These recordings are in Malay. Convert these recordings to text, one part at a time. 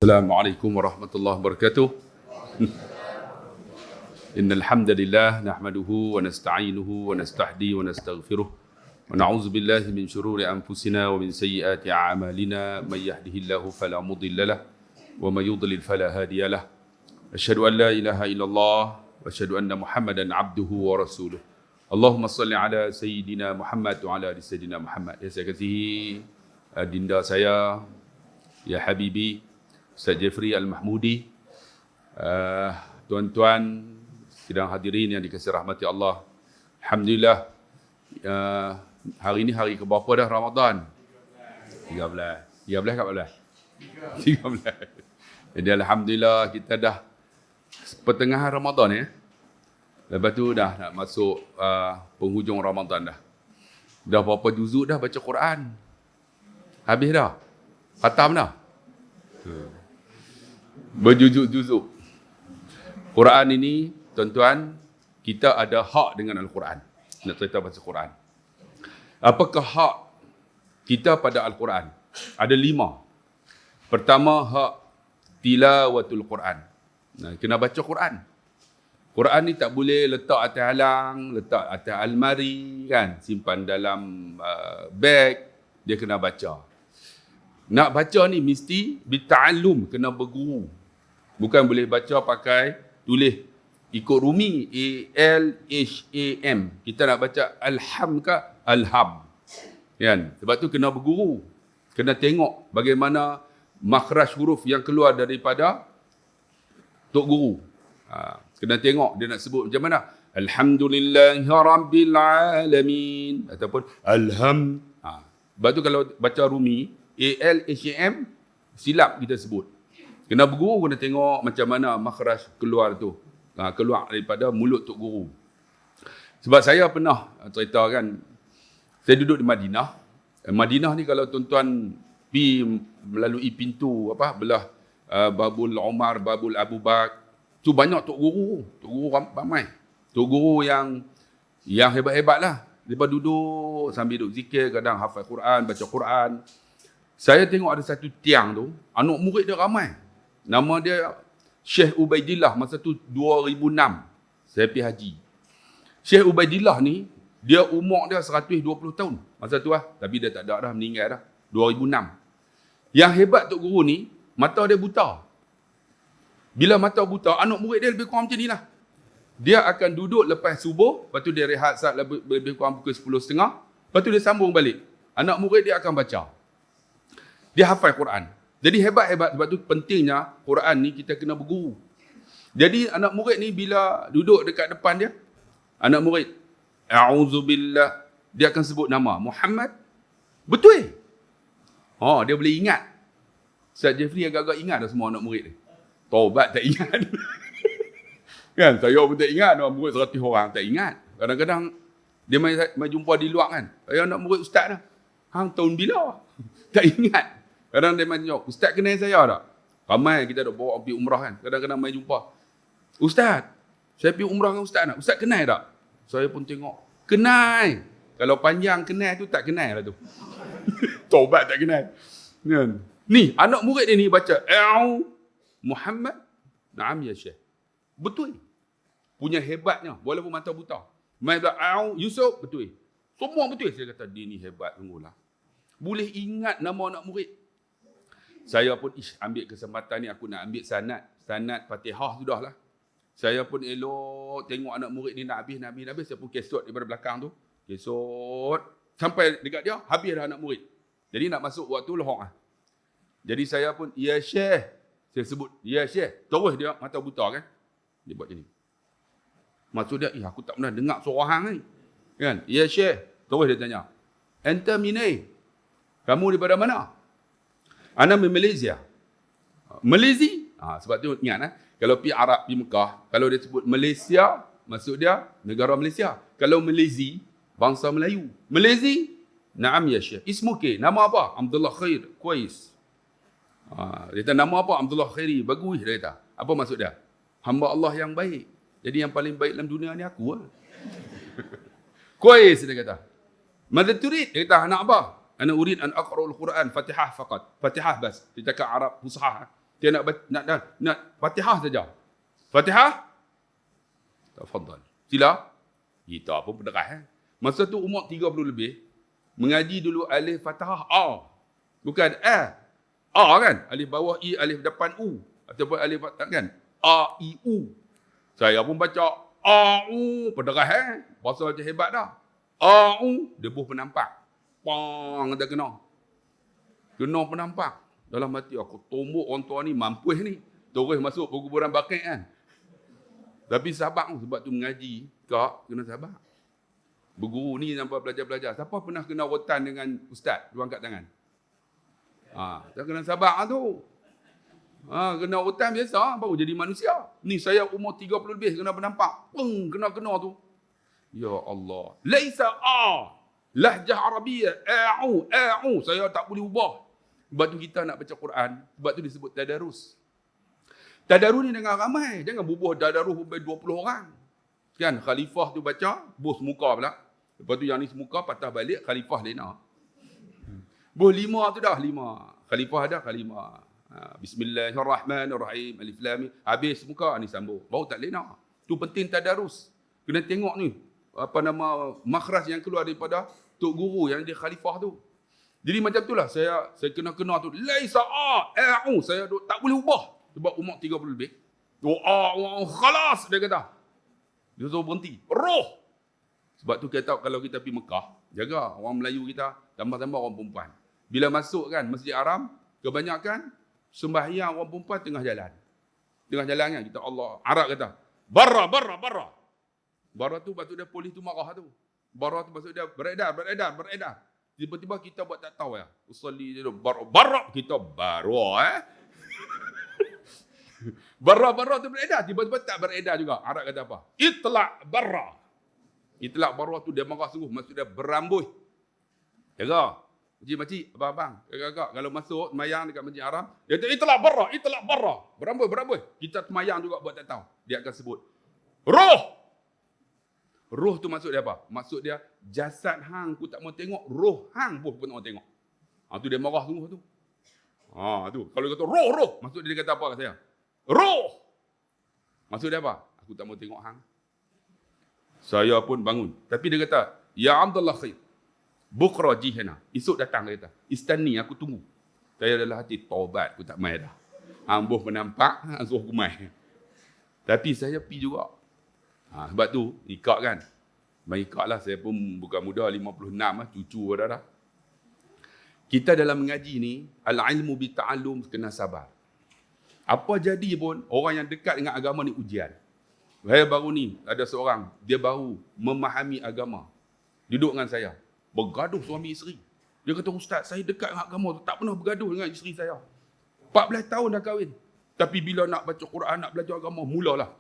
Assalamualaikum warahmatullahi wabarakatuh. Innal hamdalillah nahmaduhu wa nasta'inuhu wa nastahdi wa nastaghfiruh wa na'udzu billahi min shururi anfusina wa min sayyiati a'malina may yahdihillahu fala mudilla lahu wa may yudlil fala hadiya lahu. Asyhadu an la ilaha illallah wa asyhadu anna Muhammadan abduhu wa rasuluh. Allahumma salli ala sayyidina Muhammad wa ala ali sayyidina Muhammad. Ya saya kasihi dinda saya, ya habibi Ustaz Jeffrey Al-Mahmudi, tuan-tuan sidang hadirin yang dikasihi rahmati Allah. Alhamdulillah, hari ini hari keberapa dah Ramadan? 13 ke 14? 13. Jadi Alhamdulillah kita dah pertengahan Ramadan ya. Lepas tu dah nak masuk penghujung Ramadan dah. Dah berapa juzuk dah baca Quran? Habis dah? Khatam dah? Berjuzuk-juzuk. Quran ini, tuan-tuan, kita ada hak dengan Al-Quran. Nak cerita pasal Quran. Apakah hak kita pada Al-Quran? Ada 5. Pertama, hak tilawatul Quran. Kena baca Quran. Quran ni tak boleh letak atas halang, letak atas almari, kan? Simpan dalam beg. Dia kena baca. Nak baca ni mesti bita'allum, kena berguru. Bukan boleh baca pakai tulis ikut Rumi, A-L-H-A-M. Kita nak baca Alham ke Alham. Kan? Sebab tu kena berguru. Kena tengok bagaimana makhraj huruf yang keluar daripada Tok Guru. Kena tengok dia nak sebut macam mana. Alhamdulillahirabbil alamin ataupun Alham. Sebab tu kalau baca Rumi, A-L-H-A-M, silap kita sebut. Kena berguru, kena tengok macam mana makhraj keluar tu. Keluar daripada mulut Tok Guru. Sebab saya pernah cerita kan, saya duduk di Madinah. Madinah ni kalau tuan-tuan pergi melalui pintu belah Babul Umar, Babul Abu Bakar, tu banyak Tok Guru. Tok Guru ramai. Tok Guru yang hebat-hebat lah. Mereka duduk sambil duduk zikir, kadang hafal Quran, baca Quran. Saya tengok ada satu tiang tu, anak murid dia ramai. Nama dia Syekh Ubaidillah, masa tu 2006. Saya pergi haji. Syekh Ubaidillah ni, dia umur dia 120 tahun. Masa tu lah. Tapi dia tak ada dah, meninggal dah. 2006. Yang hebat Tok Guru ni, mata dia buta. Bila mata buta, anak murid dia lebih kurang macam ni lah. Dia akan duduk lepas subuh, lepas tu dia rehat saat lebih kurang pukul 10.30. Lepas tu dia sambung balik. Anak murid dia akan baca. Dia hafal Quran. Jadi hebat-hebat, sebab tu pentingnya Quran ni kita kena berguru. Jadi anak murid ni bila duduk dekat depan dia, anak murid, A'udzubillah, dia akan sebut nama Muhammad. Betul. Dia boleh ingat. Ustaz Jeffrey agak-agak ingat dah semua anak murid dia. Taubat tak ingat. Kan, saya pun tak ingat, anak murid 100 orang tak ingat. Kadang-kadang dia mai jumpa di luar kan. Anak murid ustaz dah. Hang tahun bila? Tak ingat. Kadang dia main jawab, Ustaz kenal saya tak? Ramai kita dah bawa pergi umrah kan. Kadang-kadang main jumpa. Ustaz, saya pergi umrah dengan Ustaz nak. Ustaz kenal tak? Saya pun tengok. Kenal. Kalau panjang kenal tu, tak kenal lah tu. Taubat tak kenal. Ni, anak murid dia ni baca. Muhammad. Naam ya Syekh. Betul. Punya hebatnya. Walaupun mata buta. Main tak, Yusuf. Betul. Semua betul. Saya kata, dia ni hebat. Tunggulah. Boleh ingat nama anak murid. Saya pun ambil kesempatan ni, aku nak ambil sanad Fatihah sudahlah. Saya pun elok tengok anak murid ni nak habis. Saya pun kesot daripada belakang tu. Kesot. Sampai dekat dia, habis dah anak murid. Jadi nak masuk waktu lohok lah. Jadi saya pun, ya Syekh. Saya sebut, ya Syekh. Terus dia mata buta kan. Dia buat macam ni. Maksud dia, aku tak pernah dengar suara hang ni. Kan? Ya Syekh. Terus dia tanya, anta minai? Kamu daripada mana? Ana dari Malaysia. Malaysia? Sebab tu ingat kalau pergi Arab, pergi Mekah, kalau dia sebut Malaysia, maksud dia negara Malaysia. Kalau Malaysia, bangsa Melayu. Malaysia? Naam ya Syekh. Ismuki, nama apa? Abdullah Khair Qais. Dia kata, nama apa? Abdullah Khairi. Bagus dia kata. Apa maksud dia? Hamba Allah yang baik. Jadi yang paling baik dalam dunia ni aku lah. Qais dia kata. Madza turid? Dia kata, anak apa? Ana urid an aqra'ul Quran Fatihah faqat. Fatihah bas. Dia cakap Arab Fusahah. Dia nak Fatihah saja. Fatihah? Tafadhal. Sila. Kita pun penderah. Masa tu umur 30 lebih. Mengaji dulu alif Fatihah A. Bukan A. A kan? Alif bawah I, alif depan U. Ataupun alif kan? A, I, U. Saya pun baca A, U. Penderah. Bahasa macam hebat dah. A, U. Debuh penampak. Pang, kata kena. Kena penampak. Dalam hati aku, tombok orang tua ni mampus ni. Terus masuk perkuburan bakit kan. Tapi sabar sebab tu mengaji. Kak, kena sabar. Berguru ni sampai belajar-belajar. Siapa pernah kena rotan dengan ustaz? Dia angkat tangan. Tak kena sabar tu. Kena rotan biasa, baru jadi manusia. Ni saya umur 30 lebih kena penampak. Kena tu. Ya Allah. Laisa A. Lahjah Arabiyah. A'u. Saya tak boleh ubah. Sebab tu kita nak baca Quran. Sebab tu disebut tadarus. Tadarus ni dengan ramai. Jangan bubuh tadarus sampai 20 orang. Kan khalifah tu baca, bos muka pula. Lepas tu yang ni semuka patah balik, khalifah lena. Bos 5 tu dah 5. Khalifah ada kalimah. Bismillahirrahmanirrahim. Alif lam mim. Habis muka ni sambung. Baru tak lena. Tu penting tadarus. Kena tengok ni makhraj yang keluar daripada tok guru yang dia khalifah tu. Jadi macam itulah saya kena tu. Laisa a'u. Saya tak boleh ubah. Sebab umur 30 lebih. Khalas dia kata. Dia suruh berhenti. Roh. Sebab tu kita tahu kalau kita pergi Mekah, jaga orang Melayu kita, tambah-tambah orang perempuan. Bila masuk kan Masjid Haram, kebanyakan sembahyang orang perempuan tengah jalan. Tengah jalan kan kita Allah Arab kata, barra. Barra tu maksud dia polis tu marah tu. Barra tu maksud dia beredar. Tiba-tiba kita buat tak tahu ya. Usalli dia barra kita baru Barra tu beredar, tiba-tiba tak beredar juga. Arab kata apa? Itlaq barra. Itlaq barra tu dia marah sungguh, maksud dia berambut. Jaga. Makcik, abang-abang, kakak-kakak kalau masuk semayang dekat Masjid Haram, dia kata itlaq barra. Berambut. Kita semayang juga buat tak tahu. Dia akan sebut Roh tu maksud dia apa? Maksud dia jasad hang ku tak mau tengok, roh hang pun tak mau tengok. Tu dia marah sungguh tu. Tu. Kalau dia kata roh, maksud dia kata apa kat saya? Roh. Maksud dia apa? Aku tak mau tengok hang. Saya pun bangun. Tapi dia kata, ya Abdullah khair. Bukra jihana. Esok datang dia kata. Istani aku tunggu. Saya dalam hati taubat aku tak mai dah. Ambuh menampak, suruh aku mai. Tapi saya pergi juga. Sebab tu ikak kan. Main ikak lah. Saya pun bukan muda 56 lah. Cucu dah. Kita dalam mengaji ni, al-ilmu bita'allum kena sabar. Apa jadi pun, orang yang dekat dengan agama ni ujian. Saya baru ni, ada seorang, dia baru memahami agama. Duduk dengan saya. Bergaduh suami isteri. Dia kata, Ustaz, saya dekat dengan agama tu. Tak pernah bergaduh dengan isteri saya. 14 tahun dah kahwin. Tapi bila nak baca Quran, nak belajar agama, mulalah.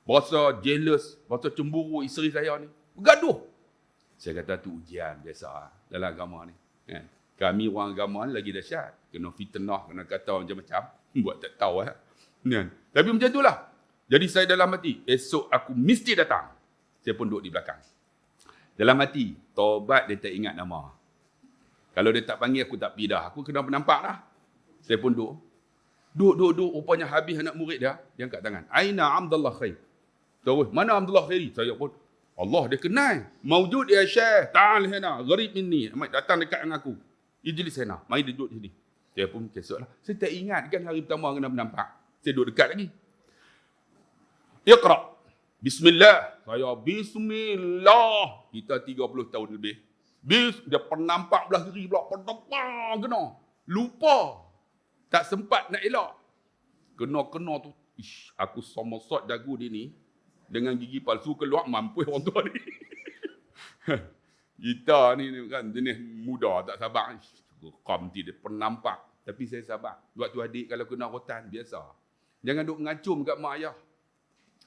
Berasa jealous, berasa cemburu isteri saya ni. Bergaduh. Saya kata, tu ujian biasa dalam agama ni. Kan? Kami orang agama ni lagi dahsyat. Kena fitnah, kena kata macam-macam. Buat tak tahu. Kan? Tapi macam itulah. Jadi saya dalam hati, esok aku mesti datang. Saya pun duduk di belakang. Dalam hati, taubat dia tak ingat nama. Kalau dia tak panggil, aku tak pergi dah. Aku kena nampak dah. Saya pun duduk. Duduk. Rupanya habis anak murid dia. Dia angkat tangan. Aina Abdullah Khair. Terus, mana Abdullah Khairi? Saya pun, Allah dia kenal. Maujud ya Syekh. Ta'al hina. Gharib minni. Datang dekat dengan aku. Ijlis hina. Mari duduk sini. Saya pun kesok lah. Saya tak ingat kan hari pertama kena nampak. Saya duduk dekat lagi. Iqra. Bismillah. Saya bismillah. Kita 30 tahun lebih. Dia penampak belah kiri pula. Penampak kena. Lupa. Tak sempat nak elak. Kena tu. Aku somosot dagu dia ni. Dengan gigi palsu keluar. Mampus orang tua ni. Kita ni kan jenis muda. Tak sabar. Kamti dia penampak. Tapi saya sabar. Waktu adik kalau kena rotan. Biasa. Jangan duk mengacum kat mak ayah.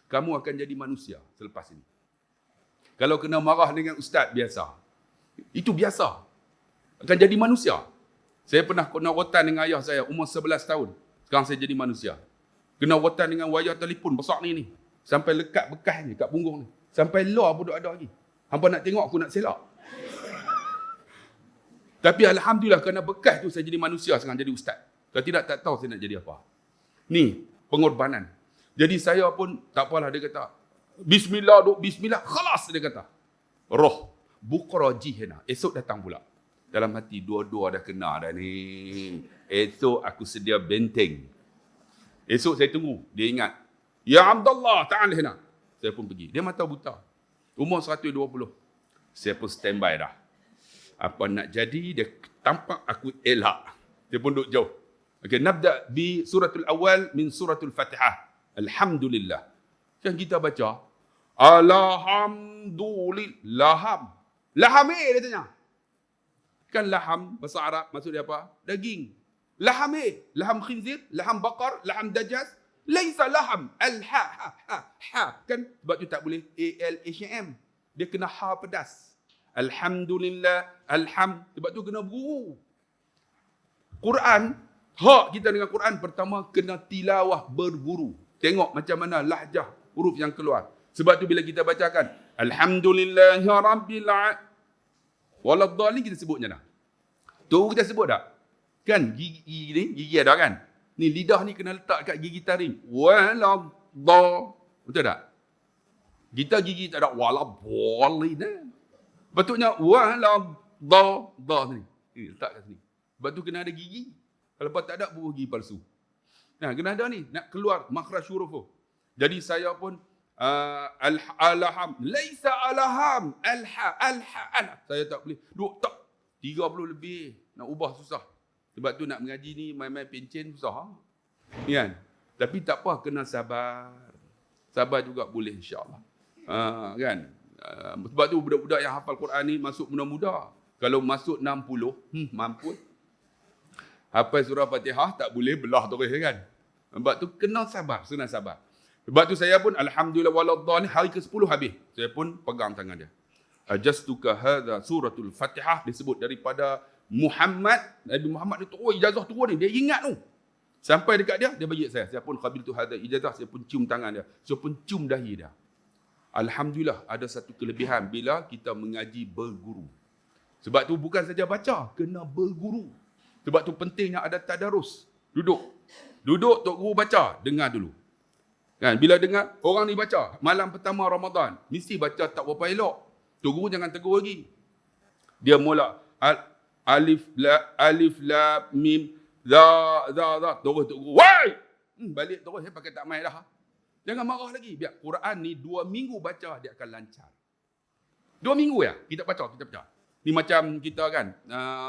Kamu akan jadi manusia selepas ini. Kalau kena marah dengan ustaz, biasa. Itu biasa. Akan jadi manusia. Saya pernah kena rotan dengan ayah saya, umur 11 tahun. Sekarang saya jadi manusia. Kena rotan dengan wayar telefon besar ni. Sampai lekat bekas ni, kat punggung ni. Sampai luar pun ada lagi. Hampa nak tengok, aku nak selak. Tapi Alhamdulillah, kerana bekas tu saya jadi manusia sekarang, jadi ustaz. Kalau tidak, tak tahu saya nak jadi apa. Ni pengorbanan. Jadi saya pun tak apalah, dia kata bismillah, duk bismillah, khalas dia kata. Roh Buqra jihna. Esok datang pula. Dalam hati dua-dua dah kena dah ni. Esok aku sedia benteng. Esok saya tunggu. Dia ingat. Ya Abdullah, ta'al hina. Saya pun pergi. Dia mata buta. Umur 120. Saya pun standby dah. Apa nak jadi, dia tampak aku elak. Dia pun duduk jauh. Okay, nabda bi suratul awal min suratul Fatihah. Alhamdulillah. Kan kita baca. Alhamdulillah. Laham dia tanya. Kan laham, bahasa Arab, maksud dia apa? Daging. Laham laham khinzir, laham bakar, laham dajas. Laisa laham. Al-ha, ha, ha, ha. Kan sebab tu tak boleh A-L-H-M. Dia kena ha pedas. Alhamdulillah, sebab tu kena berguru. Quran, hak kita dengan Quran, pertama kena tilawah, berguru. Tengok macam mana lahjah huruf yang keluar. Sebab tu bila kita bacakan Alhamdulillahi Rabbil Alamin, Waladhdallin, kita sebutnya dah. Tu kita sebut tak? Kan gigi ada kan? Ni lidah ni kena letak kat gigi taring. Waladhdallin. Betul tak? Kita gigi tak ada waladhdallin. Betulnya waladhdallin. Ni letak kat sini. Sebab tu kena ada gigi. Kalau tak ada, buruh gigi palsu. Nah, kena ada ni nak keluar makhraj huruf tu. Jadi saya pun alham, laisa alham, alha. Saya tak boleh. Duk tak 30 lebih nak ubah susah. Sebab tu nak mengaji ni main-main pencen susah. Ni kan? Tapi tak apa, kena sabar. Sabar juga boleh insya-Allah. Kan? Sebab tu budak-budak yang hafal Quran ni masuk muda-muda. Kalau masuk 60, mampu. Hafal surah Fatihah tak boleh belah terus kan. Sebab tu kena sabar, kena sabar. Sebab tu saya pun alhamdulillah waladhdallin hari ke-10 habis. Saya pun pegang tangan dia. Ajastuka hadza suratul Fatihah, disebut daripada Muhammad, Nabi Muhammad dia ijazah turun ni, dia ingat tu. Sampai dekat dia bagi saya. Saya pun qabiltu hadza ijazah, saya pun cium tangan dia. Saya pun cium dahi dia. Alhamdulillah, ada satu kelebihan bila kita mengaji berguru. Sebab tu bukan saja baca, kena berguru. Sebab tu pentingnya ada tadarus. Duduk tok guru baca, dengar dulu. Kan, bila dengar orang ni baca malam pertama Ramadan, mesti baca tak berapa elok. Tok guru jangan tegur lagi. Dia mula alif lam mim za. Terus tok guru, "Wai!" Balik terus saya pakai tak mai dah. Jangan marah lagi. Biar Quran ni 2 minggu baca dia akan lancar. 2 minggu ya kita baca. Ni macam kita kan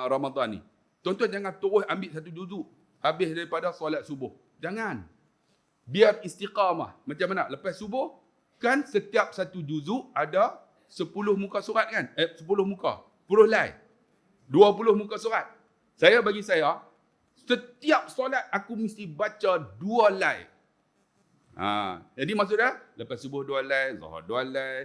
Ramadan ni. Tuan-tuan jangan terus ambil satu juzuk habis daripada solat subuh. Jangan. Biar istiqamah. Macam mana? Lepas subuh, kan setiap satu juzuk ada 10 muka surat kan? 10 muka. 10 lai. 20 muka surat. Bagi saya, setiap solat aku mesti baca 2 lai. Jadi maksudnya, lepas subuh 2 lai, zuhur 2 lai.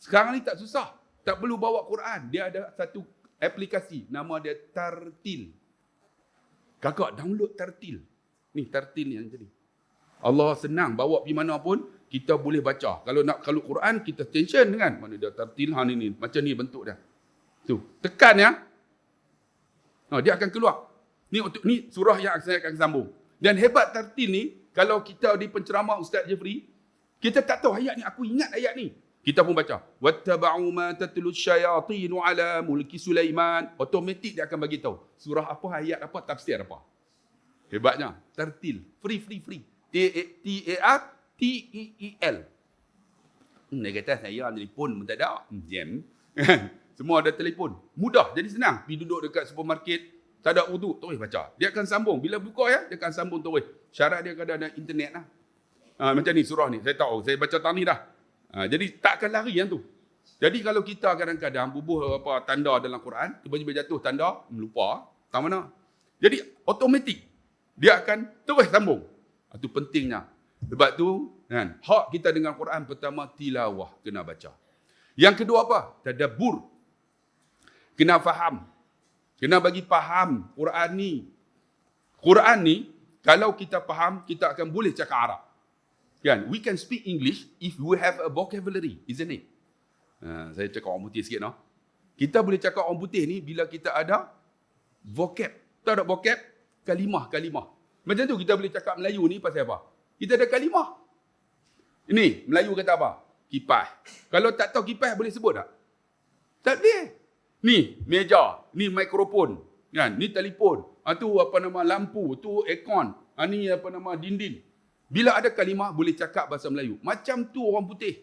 Sekarang ni tak susah. Tak perlu bawa Quran. Dia ada satu aplikasi. Nama dia Tartil. Kakak download Tartil. Ni Tartil ni yang jadi. Allah senang, bawa pergi mana pun kita boleh baca. Kalau nak kalau Quran kita tension kan, mana dia Tartil ni macam ni bentuk dia. Tu, tekan ya. Dia akan keluar. Ni surah yang saya akan sambung. Dan hebat Tartil ni, kalau kita di penceramah Ustaz Jeffrey, kita tak tahu ayat ni, aku ingat ayat ni. Kita pun baca. Wattaba'u ma tatlu syayatinu ala mulki Sulaiman. Automatik dia akan bagi tahu surah apa, ayat apa, tafsir apa. Hebatnya. Tartil. Free. T-A-R-T-E-E-L. Dia kata saya telefon pun tak ada. Jam. Semua ada telefon. Mudah. Jadi senang. Pergi duduk dekat supermarket. Tak ada urdu. Terus baca. Dia akan sambung. Bila buka ya, dia akan sambung terus. Syarat dia kadang ada internet lah. Macam ni surah ni. Saya tahu. Saya baca tani dah. Jadi tak akan lari yang tu. Jadi kalau kita kadang-kadang bubuh apa tanda dalam Quran, tiba-tiba jatuh tanda, lupa. Tak mana. Jadi automatik. Dia akan terus sambung. Itu pentingnya. Sebab tu, kan, hak kita dengan Quran pertama tilawah, kena baca. Yang kedua apa? Tadabbur. Kena faham. Kena bagi faham Quran ni. Quran ni, kalau kita faham, kita akan boleh cakap Arab. Kan? We can speak English if we have a vocabulary, isn't it? Saya cakap orang putih sikit, no? Kita boleh cakap orang putih ni bila kita ada vocab. Tak ada vocab, kalimah. Macam tu kita boleh cakap Melayu ni pasal apa? Kita ada kalimah. Ini, Melayu kata apa? Kipas. Kalau tak tahu kipas boleh sebut tak? Tak boleh. Ni, meja. Ni mikrofon. Kan? Ni telefon. Tu apa nama lampu. Tu aircon. Ni apa nama dinding. Bila ada kalimah boleh cakap bahasa Melayu. Macam tu orang putih.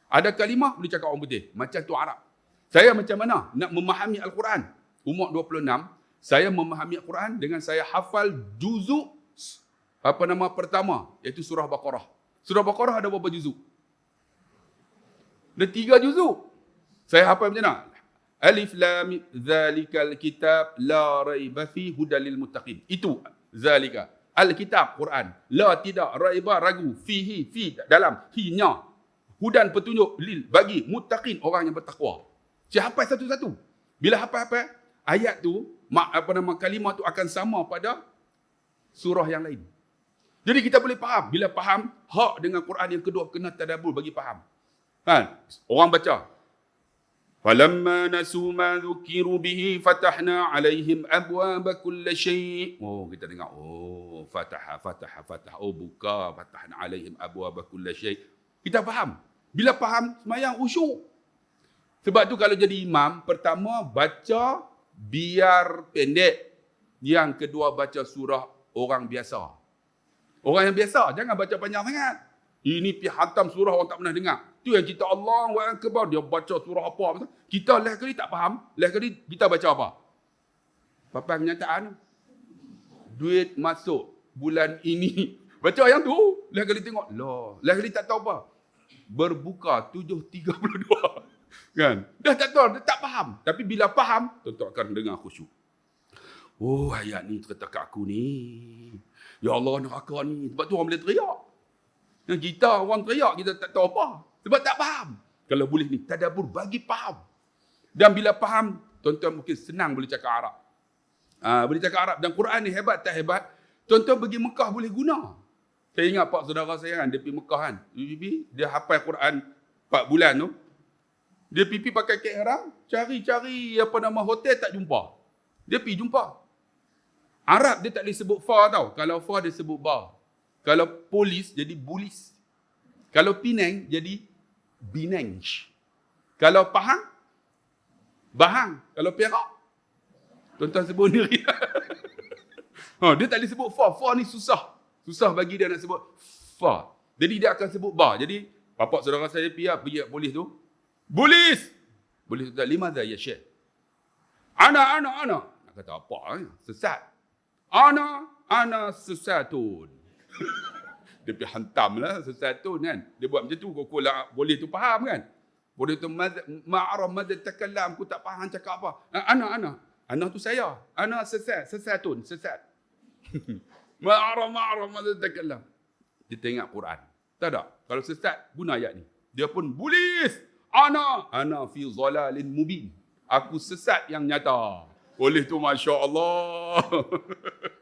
Ada kalimah boleh cakap orang putih. Macam tu Arab. Saya macam mana nak memahami Al-Quran? Umur 26, saya memahami Al-Quran dengan saya hafal juzuk pertama, iaitu surah Baqarah. Surah Baqarah ada berapa juzuk? Ada 3 juzuk. Saya hafal macam mana? Alif lam mim zalikal kitab la raiba fi hudal lil muttaqin. Itu zalika. Al-kitab Quran. La tidak raiba ragu fihi fi dalam hinya. Hudan petunjuk lil bagi muttaqin orang yang bertakwa. Saya hafal satu-satu. Bila hafal ayat tu, kalimah tu akan sama pada surah yang lain. Jadi kita boleh faham. Bila faham, hak dengan Quran yang kedua kena tadabbur bagi faham. Kan? Orang baca. Falamma nasu ma dzukiru bihi fatahna alaihim abwaaba kulli syai'. Oh, kita dengar. Oh, fatah. Oh, buka. Fatahna alaihim abwaaba kulli syai'. Kita faham. Bila faham, semayang khusyuk. Sebab tu kalau jadi imam, pertama baca biar pendek. Yang kedua baca surah orang biasa. Orang yang biasa, jangan baca panjang sangat. Ini pergi hantam surah orang tak pernah dengar. Tu yang kita Allahu Akbar, dia baca surah apa. Kita lain kali tak faham, lain kali kita baca apa? Papan kenyataan. Duit masuk bulan ini. Baca yang tu, lain kali tengok. Loh, lain kali tak tahu apa. Berbuka 7.32. Kan? Dah tak tahu, dah tak faham. Tapi bila faham, tuan-tuan akan dengar khusyuk. Oh, ayat ni terkata kat aku ni. Ya Allah, neraka ni. Sebab tu orang boleh teriak. Yang kita orang teriak, kita tak tahu apa. Sebab tak faham. Kalau boleh ni, tadabbur bagi faham. Dan bila faham, tuan-tuan mungkin senang boleh cakap Arab. Boleh cakap Arab. Dan Quran ni hebat tak hebat, tuan-tuan pergi Mekah boleh guna. Saya ingat pak saudara saya kan, dia pergi Mekah kan. Dia hafal Quran 4 bulan tu. Dia pergi pakai kek haram, cari-cari hotel tak jumpa. Dia pergi jumpa. Arab dia tak boleh sebut fa tau. Kalau fa dia sebut ba. Kalau polis jadi bulis. Kalau Penang jadi Binang. Kalau Pahang, Bahang. Kalau Perak, tuan-tuan sebut sendiri. Dia tak boleh sebut fa. Fa ni susah. Susah bagi dia nak sebut fa. Jadi dia akan sebut ba. Jadi bapak saudara saya pergi kat polis tu. Polis! Polis tu tak lima dah ya syekh. Ana. Nak kata apa? Sesat. Ana sesatun. Dia pergi hantam lah sesatun kan. Dia buat macam tu. Kau lah boleh tu faham kan. Boleh tu ma'arah madad takallam. Aku tak faham cakap apa. Ana. Ana tu saya. Ana sesatun. Sesat. Ma'arah madad takallam. Dia tengok Quran. Tak ada. Kalau sesat, guna ayat ni. Dia pun bulis. Ana fi dhalalin mubin. Aku sesat yang nyata. Oleh tu Masya Allah.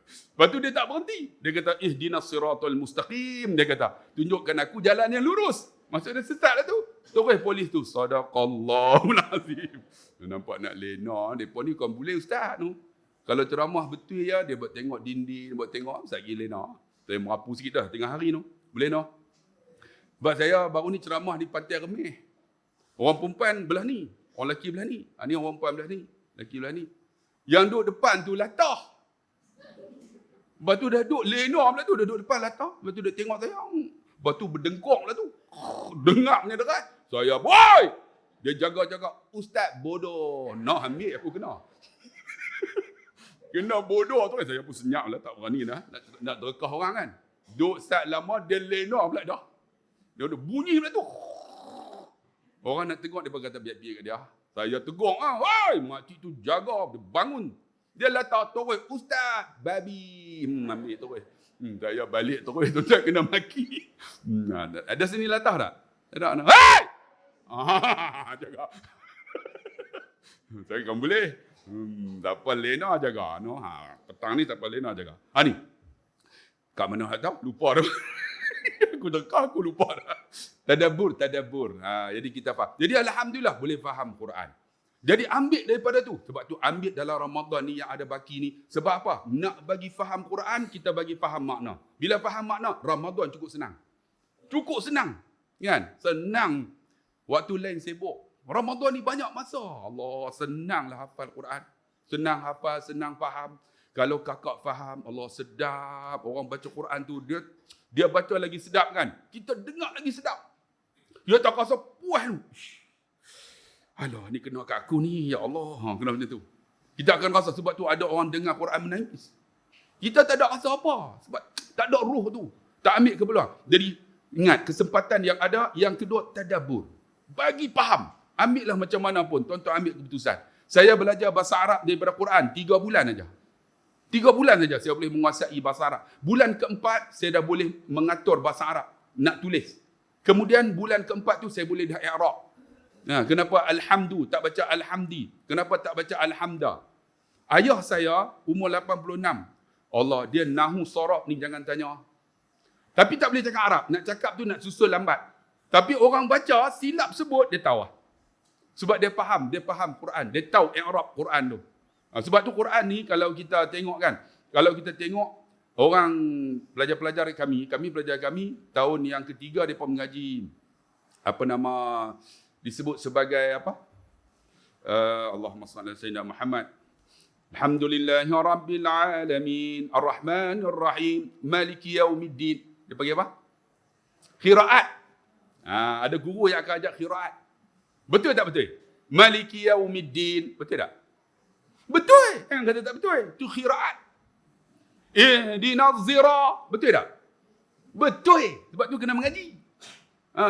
Lepas tu dia tak berhenti. Dia kata, ihdinas siratal mustaqim. Dia kata, tunjukkan aku jalan yang lurus. Maksud dia sesat lah tu. Terus polis tu, sadaqallahul azim. Dia nampak nak lena. Dia pun ni bukan boleh ustaz tu. Kalau ceramah betul ya, dia buat tengok dinding, buat tengok, saya gila lena. Saya merapu sikit dah tengah hari tu. Boleh no? Sebab saya baru ni ceramah di Pantai Remeh. Orang perempuan belah ni. Orang lelaki belah ni. Ni orang perempuan belah ni. Lelaki belah ni. Yang duduk depan tu latah. Lepas tu dah duduk lena pula tu. Dah duduk depan latah. Lepas tu dia tengok saya. Lepas tu berdengkong lah tu. Dengar punya dekat. Saya, boy! Dia jaga-jaga. Ustaz bodoh. Nak ambil aku kena. Kena bodoh tu. Saya pun senyap lah. Tak berani dah. Nak derekah orang kan. Duduk start lama. Dia lena pula dah. Dia ada bunyi pula tu. Orang nak tengok, dia kata biar-biar kat dia. Saya tegur, woi, makcik tu jaga, dia bangun. Dia latah terus, ustaz, babi. Ambil terus. Saya balik terus, tuan-tuan kena maki. Ada sini latah tak? Ada. Hei! Jaga. Saya kan boleh. Tak apa lena jaga. Petang ni tak apa lena jaga. Ni. Kat mana tak tahu? Lupa dah. Aku dekah, aku lupa dah. Tadabbur. Jadi kita faham. Jadi alhamdulillah boleh faham Quran. Jadi ambil daripada tu. Sebab tu ambil dalam Ramadan ni yang ada baki ni. Sebab apa? Nak bagi faham Quran, kita bagi faham makna. Bila faham makna, Ramadan cukup senang. Cukup senang. Kan? Senang. Waktu lain sibuk. Ramadan ni banyak masa. Allah, senanglah hafal Quran. Senang hafal, senang faham. Kalau kakak faham, Allah sedap. Orang baca Quran tu, dia baca lagi sedap kan? Kita dengar lagi sedap. Dia tak rasa puas tu. Alah, ni kena kat aku ni, ya Allah. Kena macam tu. Kita akan rasa sebab tu ada orang dengar Quran menangis. Kita tak ada rasa apa. Sebab tak ada ruh tu. Tak ambil kebeluan. Jadi, ingat, kesempatan yang ada. Yang kedua, tadabbur. Bagi faham. Ambillah macam mana pun. Tuan-tuan ambil keputusan. Saya belajar bahasa Arab daripada Quran 3 bulan saja. 3 bulan saja saya boleh menguasai bahasa Arab. Bulan keempat, saya dah boleh mengatur bahasa Arab. Nak tulis. Kemudian bulan keempat tu saya boleh dah i'rab. Nah, kenapa alhamdu tak baca alhamdi? Kenapa tak baca alhamda? Ayah saya umur 86. Allah, dia nahu sorab ni jangan tanya. Tapi tak boleh cakap Arab. Nak cakap tu nak susul lambat. Tapi orang baca silap sebut dia tahu. Sebab dia faham Quran. Dia tahu i'rab Quran tu. Sebab tu Quran ni kalau kita tengok kan, kalau kita tengok orang pelajar-pelajar kami tahun yang ketiga depa mengaji disebut sebagai apa? Allahumma salli ala sayyidina Muhammad. Alhamdulillahi rabbil alamin, arrahmanir rahim, maliki yaumiddin. Dia panggil apa? Qiraat. Ada guru yang akan ajak qiraat. Betul tak betul? Maliki yaumiddin. Betul tak? Betul. Yang kata tak betul. Itu qiraat. Ihdinas sirah. Betul tak? Betul. Sebab tu kena mengaji.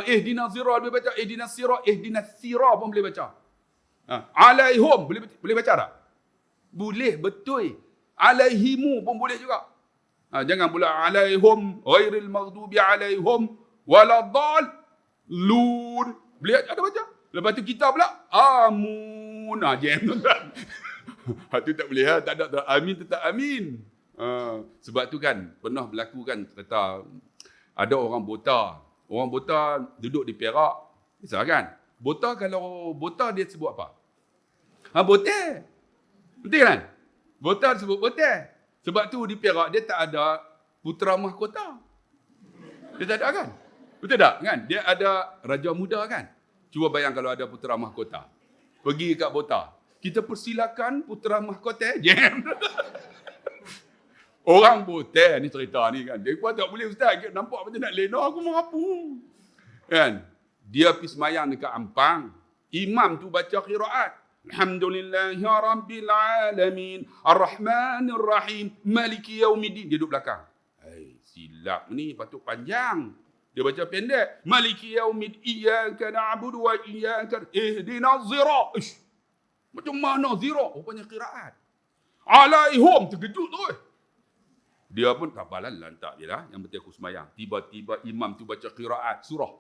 Ihdinas sirah boleh baca. Ihdinas sirah. Ihdinas sirah pun boleh baca. Alaihum. Boleh baca tak? Boleh. Betul. Alaihimu pun boleh juga. Jangan pula alaihum. Ghairil maghdubi alaihum. Waladhalun. Boleh ada baca. Lepas tu kita pula. Amun. Jam tuan-tuan. Itu tak boleh. Tak ada. Amin tetap amin. Sebab tu kan pernah berlaku kan kata ada orang buta. Orang buta duduk di Perak. Bisa kan? Buta kalau buta dia sebut apa? Buta. Betul kan? Buta sebut buta. Sebab tu di Perak dia tak ada putera mahkota. Dia tak ada kan? Betul tak? Kan? Dia ada raja muda kan? Cuba bayang kalau ada putera mahkota. Pergi kat buta. Kita persilakan putera mahkota. Jam. Orang buta ni cerita ni kan. Dia pun tak boleh ustaz. Nampak macam nak lena aku merapu. Kan? Dia pergi semayang dekat Ampang. Imam tu baca qiraat. Alhamdulillahi rabbil alamin. Ar-Rahmanir Rahim. Maliki yaumiddin. Dia duduk belakang. Silap ni patut panjang. Dia baca pendek. Maliki yaumiddin. Iyyaka na'budu wa iyyaka ihdinas sirah. Macam mana zirah? Rupanya qiraat. Alaihum. Terkejut tu. Dia pun tak apalah, lantak je lah. Yang penting aku semayang. Tiba-tiba imam tu baca qiraat surah.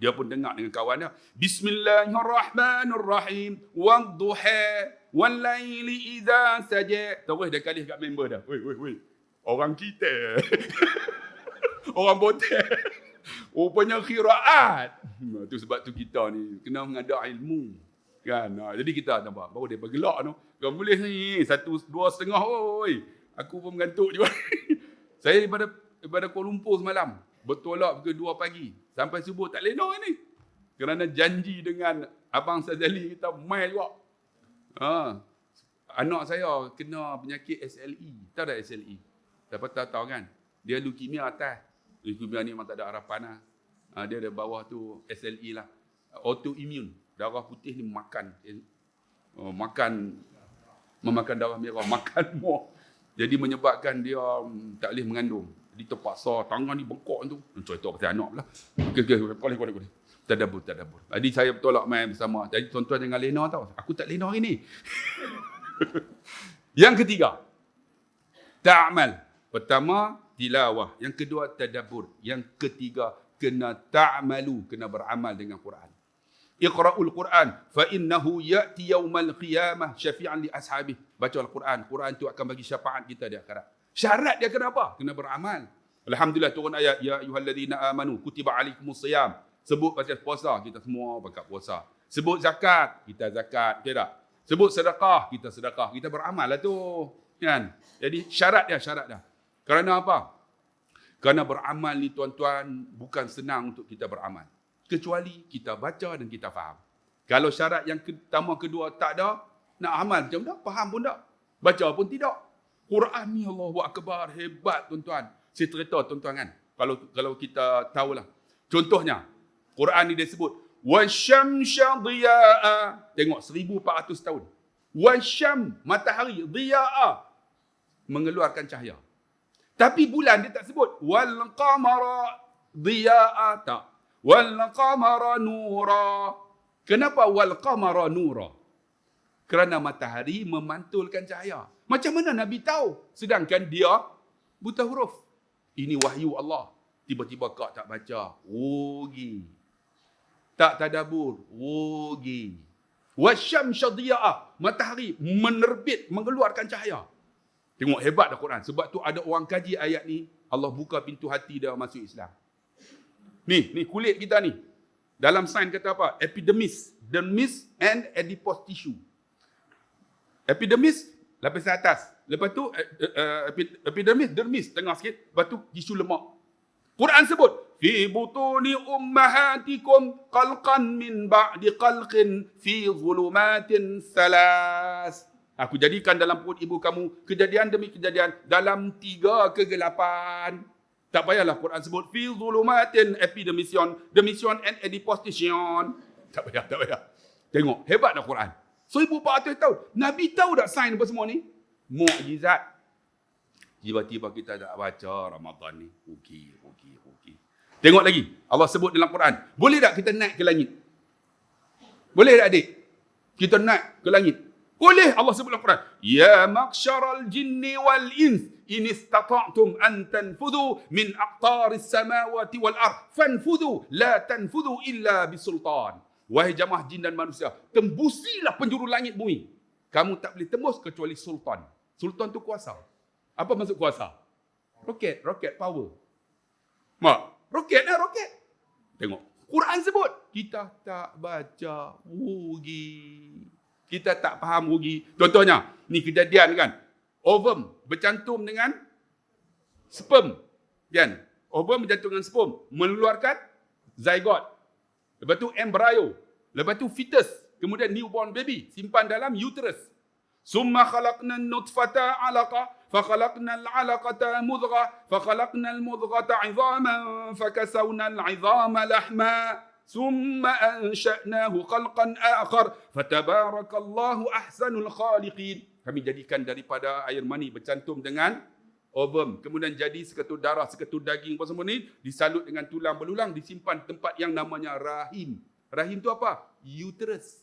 Dia pun dengar dengan kawannya. Bismillahirrahmanirrahim. Wadduha. Wallaili idha saja. Terus dia kali kat member dah. Woi. Orang kita. Orang botek. Rupanya qiraat. Tu sebab tu kita ni kena mengada ilmu. Kan? Jadi kita nampak. Baru dia bergelak tu. Kau boleh ni. 1, 2,5. Oi. Aku pun mengantuk juga. Saya daripada Kuala Lumpur semalam. Bertolak pukul 2 pagi. Sampai subuh tak lena ni. Kerana janji dengan Abang Sazali kita main juga. Anak saya kena penyakit SLE. Tahu tak SLE? Siapa tahu kan? Dia leukemia atas. Leukemia ni memang tak ada harapan lah. Dia ada bawah tu SLE lah. Autoimmune. Darah putih ni makan. Memakan darah merah. Makan muak. Jadi menyebabkan dia tak boleh mengandung. Jadi terpaksa tangan ni bengkok tu. Cerita pasal anak pula. Okey. Tadabbur. Jadi saya bertolak main bersama. Jadi tuan-tuan jangan lena tau. Aku tak lena hari ni. Yang ketiga. Ta'amal. Pertama, tilawah. Yang kedua, tadabbur. Yang ketiga, kena ta'amalu. Kena beramal dengan Quran. Iqra'ul Quran fa innahu ya'ti yaumal qiyamah syafi'an li ashabi. Baca Al-Quran. Quran tu akan bagi syafaat kita di akhirat. Syarat dia kena apa? Kena beramal. Alhamdulillah turun ayat ya ayyuhallazina amanu kutiba alaikumus siyam. Sebut pasal puasa, kita semua pakat puasa. Sebut zakat, kita zakat. Betul tak? Sebut sedekah, kita sedekah. Kita beramal lah tu. Kan? Jadi syarat dia. Kerana apa? Kerana beramal ni tuan-tuan bukan senang untuk kita beramal. Kecuali kita baca dan kita faham. Kalau syarat yang pertama, kedua tak ada, nak amal macam dah, faham pun tak. Baca pun tidak. Quran ni Allahu Akbar, hebat tuan-tuan. Saya cerita tuan-tuan kan. Kalau kita tahulah. Contohnya, Quran ni dia sebut, wasyamsya dhiya'a. Tengok 1400 tahun. Wasyam, matahari, dhiya'a, mengeluarkan cahaya. Tapi bulan dia tak sebut. Wal qamara dhiya'a, tak. Wal qamara nura. Kenapa wal qamara nura? Kerana matahari memantulkan cahaya. Macam mana Nabi tahu? Sedangkan dia buta huruf. Ini wahyu Allah. Tiba-tiba kau tak baca. Rugi. Tak tadabbur. Rugi. Wasyamsya dhiya'a. Matahari menerbit, mengeluarkan cahaya. Tengok hebat dah Quran. Sebab tu ada orang kaji ayat ni, Allah buka pintu hati dia masuk Islam. Ni kulit kita ni. Dalam sains kata apa? Epidermis, dermis and adipose tissue. Epidermis, lapisan atas. Lepas tu epidermis, dermis tengah sikit. Lepas tu tisu lemak. Quran sebut, fi butuni ummahatikum qalqan min ba'di qalqin fi zulumatin salas. Aku jadikan dalam perut ibu kamu kejadian demi kejadian dalam 3 kegelapan. Tak payahlah Quran sebut fi zulumatin epidermision, dermision and adiposition. Tak payah. Tengok, hebat dah Quran. 1400 tahun. Nabi tahu tak sains apa semua ni? Mukjizat. Tiba-tiba kita tak baca Ramadan ni. Rugi. Tengok lagi. Allah sebut dalam Quran. Boleh tak kita naik ke langit? Boleh tak adik? Kita naik ke langit? Boleh. Allah sebut dalam Quran. Ya maksyaral jinni wal ins. In istata'tum an tanfudhu min aqtaris samawati wal ard. Fanfudhu. La tanfudhu illa bisultan. Wahai jamaah jin dan manusia, tembusilah penjuru langit bumi. Kamu tak boleh tembus kecuali sultan. Sultan tu kuasa. Apa maksud kuasa? Roket power. Roket. Tengok. Quran sebut. Kita tak baca, rugi. Kita tak faham, rugi. Contohnya, ni kejadian kan. Ovum bercantum dengan sperm. Kan? Ovum bercantum dengan sperm. Mengeluarkan zygote. Lepas tu embryo. Lepas tu fetus. Kemudian newborn baby. Simpan dalam uterus. Summa khalaqna nutfata alaqa. Fakhalaqna al-alaqata mudghah. Fakhalaqna al-mudghata 'idhaman. Fakasawna al-'idhama lahma. Summa ansha'nahu khalqan akhar. Fatabarakallahu ahsanul khaliqin. Kami jadikan daripada air mani bercantum dengan ovum. Kemudian jadi seketul darah, seketul daging apa semua ni. Disalut dengan tulang belulang. Disimpan tempat yang namanya rahim. Rahim tu apa? Uterus.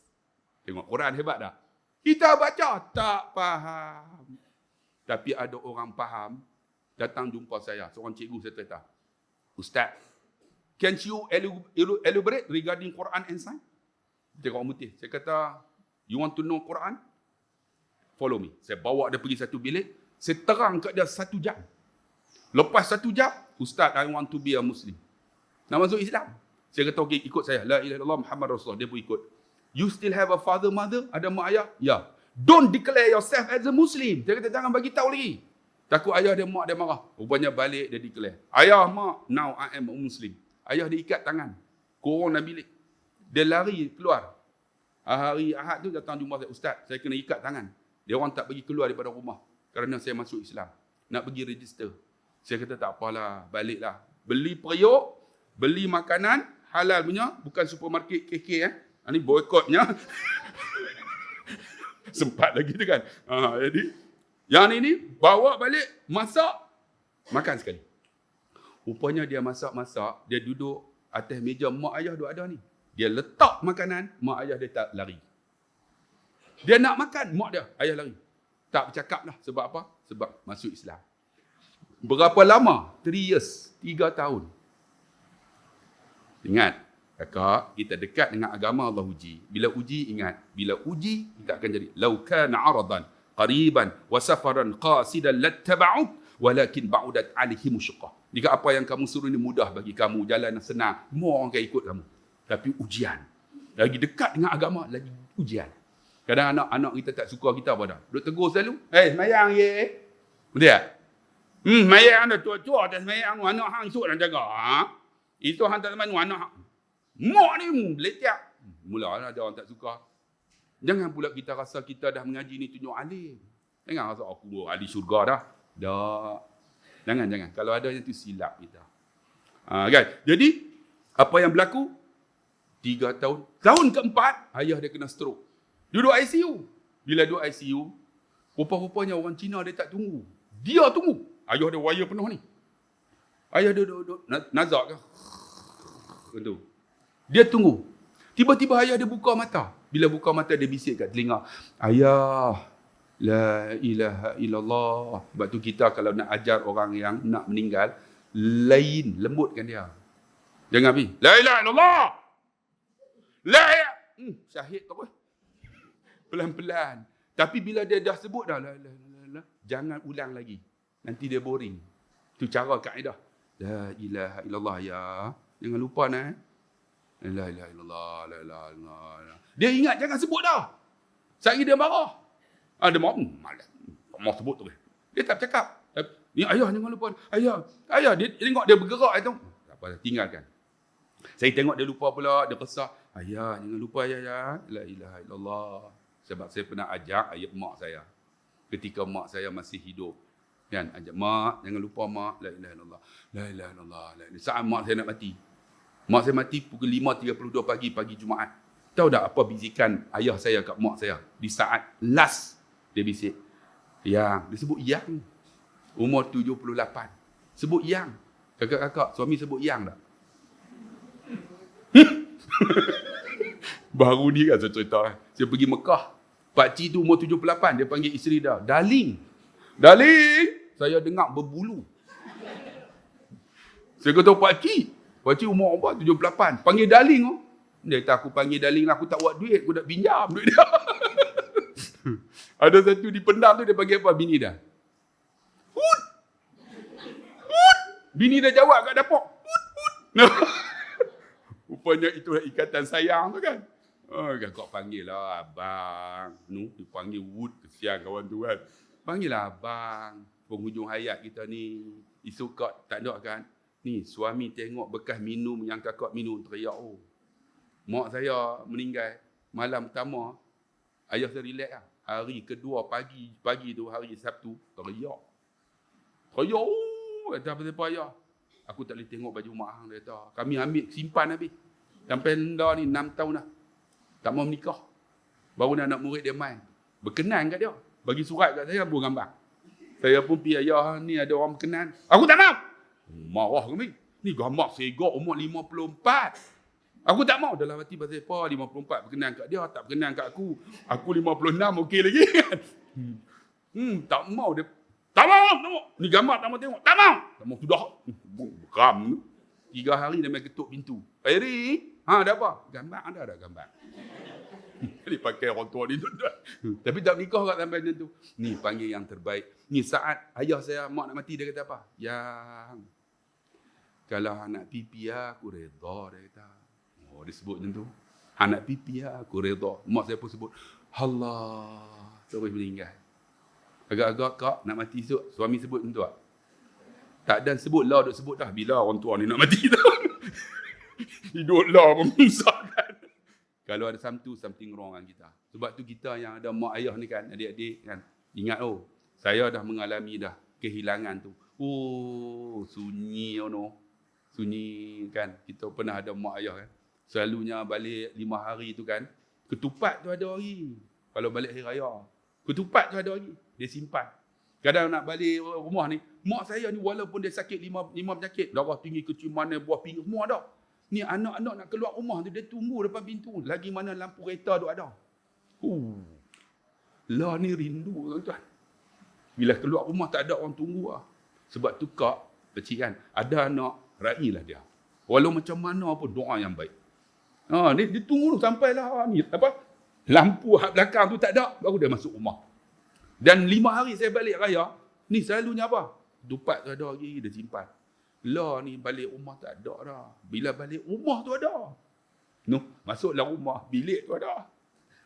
Tengok Quran hebat tak? Kita baca tak faham. Tapi ada orang faham. Datang jumpa saya. Seorang cikgu saya cerita. Ustaz, can you elaborate regarding Quran and science? Dia orang putih. Saya kata, you want to know Quran? Follow me. Saya bawa dia pergi satu bilik. Saya terang kat dia 1 jam. Lepas 1 jam, Ustaz, I want to be a Muslim. Nak masuk Islam. Saya kata, okey, ikut saya. La ilaha illallah Muhammad Rasulullah. Dia pun ikut. You still have a father, mother? Ada mak ayah? Ya. Don't declare yourself as a Muslim. Dia kata, jangan bagi tahu lagi. Takut ayah dia, mak dia marah. Rupanya balik, dia declare. Ayah, mak, now I am a Muslim. Ayah dia ikat tangan. Korong dalam bilik. Dia lari keluar. Hari Ahad tu datang jumpa saya. Ustaz, saya kena ikat tangan. Dia orang tak bagi keluar daripada rumah. Kerana saya masuk Islam. Nak pergi register. Saya kata tak apalah, baliklah. Beli periuk, beli makanan, halal punya, bukan supermarket KK. Ini boykotnya. Sempat lagi tu kan. Jadi, yang ini bawa balik, masak, makan sekali. Rupanya dia masak-masak, dia duduk atas meja, mak ayah duduk ada ni. Dia letak makanan, mak ayah dia tak lari. Dia nak makan, mak dia, ayah lari. Tak bercakap lah. Sebab apa? Sebab masuk Islam. Berapa lama? 3 years. 3 tahun. Ingat, kakak, kita dekat dengan agama Allah uji. Bila uji, ingat. Bila uji, kita akan jadi. Lau kana aradan, qariban, wa safaran qasidan lattaba'uk, walakin ba'udat alihimu syuqah. Jika apa yang kamu suruh ini mudah bagi kamu, jalan yang senang, semua orang akan ikut kamu. Tapi ujian. Lagi dekat dengan agama, lagi ujian. Kadang anak-anak kita tak suka kita apa dah. Duk tegur selalu. Semayang ye. Betul tak? Semayang dah tua-tua tak semayang. Anak hang esok nak jaga. Itu hang tak semayang. Anak hang. Mak ni letiak. Mula ada orang tak suka. Jangan pula kita rasa kita dah mengaji ni tunjuk alim. Jangan rasa aku ahli syurga dah. Tak. Jangan. Kalau ada yang tu silap kita. Kan? Jadi, apa yang berlaku? 3 tahun. Tahun keempat, ayah dia kena stroke. Duduk ICU. Bila duduk ICU, rupa-rupanya orang Cina dia tak tunggu. Dia tunggu. Ayah dia wire penuh ni. Ayah dia duduk nazak ke? Betul. Dia tunggu. Tiba-tiba ayah dia buka mata. Bila buka mata, dia bisik kat telinga. Ayah, la ilaha illallah. Sebab tu kita kalau nak ajar orang yang nak meninggal, lain, lembutkan dia. Jangan pergi. La ilaha illallah. La ilaha. Syahid tu apa? Pelan-pelan. Tapi bila dia dah sebut dah, la ilaha, jangan ulang lagi. Nanti dia boring. Itu cara kaedah. La ilaha illallah ya. Jangan lupa nah. La ilaha illallah, la ilaha illallah. Dia ingat jangan sebut dah. Sehari dia marah. Dia marah. Malas. Tak mau sebut tu. Dia tak cakap. Ni ayah jangan lupa. Ayah dia tengok dia bergerak itu. Tak apa, tinggalkan. Saya tengok dia lupa pula, dia kesah. Ayah jangan lupa ayah. La ilaha illallah. Sebab saya pernah ajak ayah mak saya. Ketika mak saya masih hidup. Kan, ajak mak, jangan lupa mak. La ilaha illallah. La ilaha illallah. Saat mak saya nak mati. Mak saya mati pukul 5.32 pagi Jumaat. Tahu tak apa bisikan ayah saya kat mak saya? Di saat last dia bisik. Yang, dia sebut yang. Umur 78. Sebut yang. Kakak-kakak, suami sebut yang tak? Baru ni kan saya cerita. Saya pergi Mekah. Pakcik tu umur 78. Dia panggil isteri dia. Darling. Saya dengar berbulu. Saya kata, Pakcik umur apa? 78. Panggil darling. Oh. Dia kata, aku panggil darling lah. Aku tak buat duit. Aku nak pinjam duit dia. Ada satu di Pendam tu, dia panggil apa? Bini dia. Hut. Bini dia jawab kat dapur. Hut. Rupanya itulah ikatan sayang tu kan. Kau panggil lah abang. Dia panggil Wood. Kesian kawan tu kan. Panggil lah abang. Penghujung hayat kita ni. Esok kau tak ada kan. Ni suami tengok bekas minum yang kakak minum teriak. Mak saya meninggal. Malam pertama. Ayah saya relax lah. Hari kedua pagi tu hari Sabtu. Teriak. Kata apa ayah. Aku tak boleh tengok baju mak hang dia kata. Kami ambil simpan habis. Sampai dah ni 6 tahun dah. Tak mau menikah. Baru anak murid dia main. Berkenan kat dia. Bagi surat kat saya buat gambar. Saya pun pergi ayah ni ada orang berkenan. Aku tak mau. Marah kami. Ni gambar segak umur 54. Aku tak mau. Dalam hati pasal apa 54 berkenan kat dia. Tak berkenan kat aku. Aku 56 okey lagi kan. Tak mau dia. Tak mau. Ni gambar tak mau tengok. Tak mau sudah. Geram. 3 hari dia main ketuk pintu. Eri, ada apa? Gambar ada gambar. Dia pakai orang tua ni tu. Tapi tak menikah kat sampai macam tu. Ni panggil yang terbaik. Ni saat ayah saya, mak nak mati, dia kata apa? Yang, kalau anak pipi aku redha, dia kata. Dia sebut macam tu. Anak pipi aku redha. Mak saya pun sebut, Allah, terus meninggal. Agak-agak kak nak mati esok, suami sebut macam tu tak? Tak dan sebut lah, duk sebut dah. Bila orang tua ni nak mati tu. Hidup lah memisahkan. Kalau ada something wrong dengan kita. Sebab tu kita yang ada mak ayah ni kan, adik-adik kan. Ingat saya dah mengalami dah kehilangan tu. Sunyi Sunyi kan. Kita pernah ada mak ayah kan. Selalunya balik 5 hari tu kan. Ketupat tu ada hari. Kalau balik hari raya. Ketupat tu ada hari. Dia simpan. Kadang nak balik rumah ni, mak saya ni walaupun dia sakit 5 penyakit, darah tinggi, kecil mana, buah pinggang, semua ada. Ni anak-anak nak keluar rumah tu, dia tunggu depan pintu. Lagi mana lampu kereta tu ada. Lah ni rindu tuan-tuan. Bila keluar rumah tak ada orang tunggu lah. Sebab tu kak, kecil kan, ada anak, railah dia. Walau macam mana pun doa yang baik. Dia tunggu tu sampailah ni, lampu belakang tu tak ada, baru dia masuk rumah. Dan 5 hari saya balik raya, ni selalunya apa? Dupat tu ada lagi, dia simpan. Lah ni balik rumah tak ada dah. Bila balik rumah tu ada. Masuklah rumah, bilik tu ada.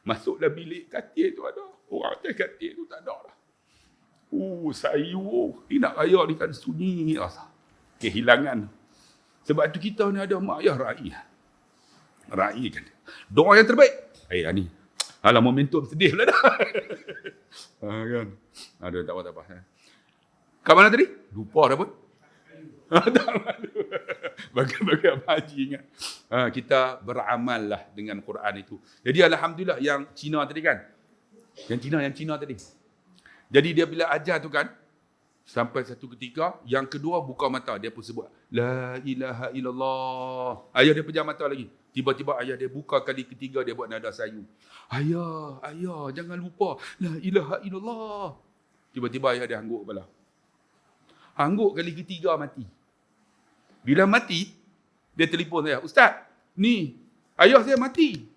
Masuklah bilik, katil tu ada. Orang atas katil tu tak ada lah. Sayu. Ni nak raya ni kan sunyi rasa. Kehilangan. Sebab tu kita ni ada mak ayah raih. Raih kan. Doa yang terbaik. Ni. Alah, momentum sedih pula dah. Kan. Aduh, tak apa. Kat mana tadi? Lupa dah pun. Bagi Abang Haji ingat. Kita beramal lah dengan Quran itu. Jadi Alhamdulillah yang Cina tadi kan. Yang Cina tadi. Jadi dia bila ajar tu kan. Sampai satu ketika. Yang kedua buka mata. Dia pun sebut. La ilaha illallah. Ayah dia pejam mata lagi. Tiba-tiba ayah dia buka kali ketiga. Dia buat nada sayu. Ayah. Jangan lupa. La ilaha illallah. Tiba-tiba ayah dia hangguk kepala. Hangguk kali ketiga mati. Bila mati, dia telefon saya. Ustaz, ni ayah saya mati.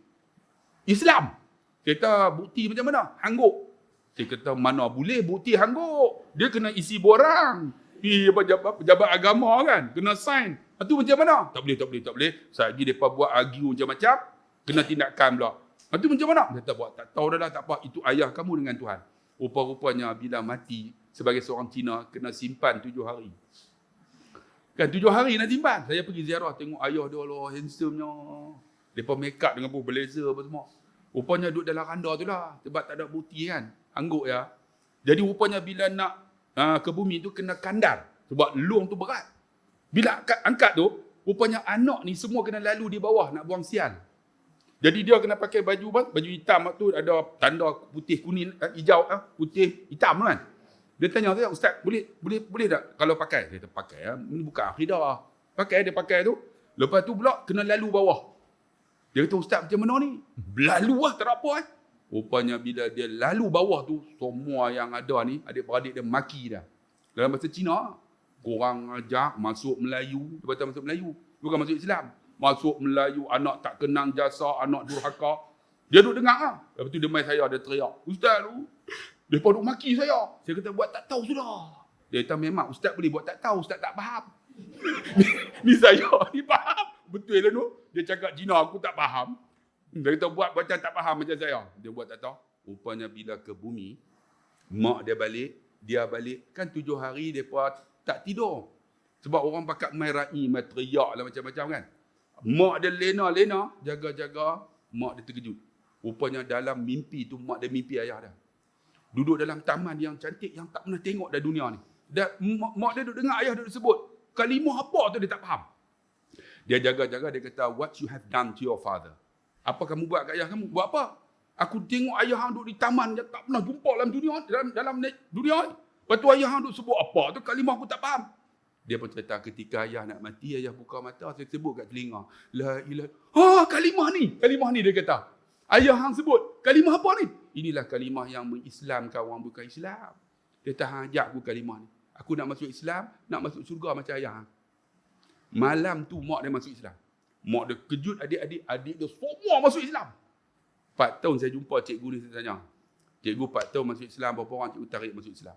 Islam. Saya kata, bukti macam mana? Hangguk. Saya kata, mana boleh bukti hangguk. Dia kena isi borang. Pejabat agama kan. Kena sign. Itu macam mana? Tak boleh. Lagi mereka buat argue macam-macam. Kena tindakan pula. Itu macam mana? Dia kata, tak tahu dah, tak apa. Itu ayah kamu dengan Tuhan. Rupa-rupanya bila mati, sebagai seorang Cina, kena simpan 7 hari. Kan 7 hari nak simpan. Saya pergi ziarah tengok ayah dia lah, handsome-nya. Mereka make up dengan blazer apa semua. Rupanya duduk dalam randa tu lah. Sebab tak ada bukti kan. Angguk ya. Jadi rupanya bila nak ke bumi tu kena kandar. Sebab lung tu berat. Bila angkat tu, rupanya anak ni semua kena lalu di bawah nak buang sial. Jadi dia kena pakai baju hitam tu ada tanda putih kuning, hijau, putih hitam kan. Dia tanya saya, Ustaz, boleh tak kalau pakai? Saya kata, pakai. Ini bukan akidah. Dia pakai tu. Lepas tu pula, kena lalu bawah. Dia kata, Ustaz, macam mana ni? Lalu lah, tak apa. Rupanya bila dia lalu bawah tu, semua yang ada ni, adik-beradik dia maki dah. Dalam bahasa Cina, korang ajak masuk Melayu. Dia kata masuk Melayu. Bukan masuk Islam. Masuk Melayu, anak tak kenang jasa, anak durhaka. Dia duduk dengar lah. Lepas tu dia main saya, dia teriak. Ustaz tu. Dia duduk maki saya. Saya kata, buat tak tahu sudah. Dia kata, memang Ustaz boleh buat tak tahu. Ustaz tak faham. ni saya, ni faham. Betul lah tu. Dia cakap Cina, aku tak faham. Dia kata, buat macam tak faham macam saya. Dia buat tak tahu. Rupanya bila ke bumi, mak dia balik. Kan 7 hari dia tak tidur. Sebab orang pakat main ra'i, main teriak lah macam-macam kan. Mak dia lena, jaga-jaga. Mak dia terkejut. Rupanya dalam mimpi tu, mak dia mimpi ayah dia. Duduk dalam taman yang cantik yang tak pernah tengok dalam dunia ni. Dan mak dia duduk dengar ayah dia duduk sebut. Kalimah apa tu dia tak faham. Dia jaga-jaga, dia kata, what you have done to your father. Apa kamu buat kat ayah kamu? Buat apa? Aku tengok ayah hang duduk di taman yang tak pernah jumpa dalam dunia ni. Lepas tu ayah hang duduk sebut apa tu kalimah aku tak faham. Dia pun cerita ketika ayah nak mati, ayah buka mata, saya sebut kat telinga. La ilaha. Kalimah ni dia kata. Ayah hang sebut, kalimah apa ni? Inilah kalimah yang mengislamkan orang bukan Islam. Dia tahan ajak aku kalimah ni. Aku nak masuk Islam, nak masuk syurga macam ayah hang. Malam tu mak dia masuk Islam. Mak dia kejut adik dia semua masuk Islam. 4 tahun saya jumpa cikgu ni, saya tanya. Cikgu 4 tahun masuk Islam, berapa orang cikgu tarik masuk Islam?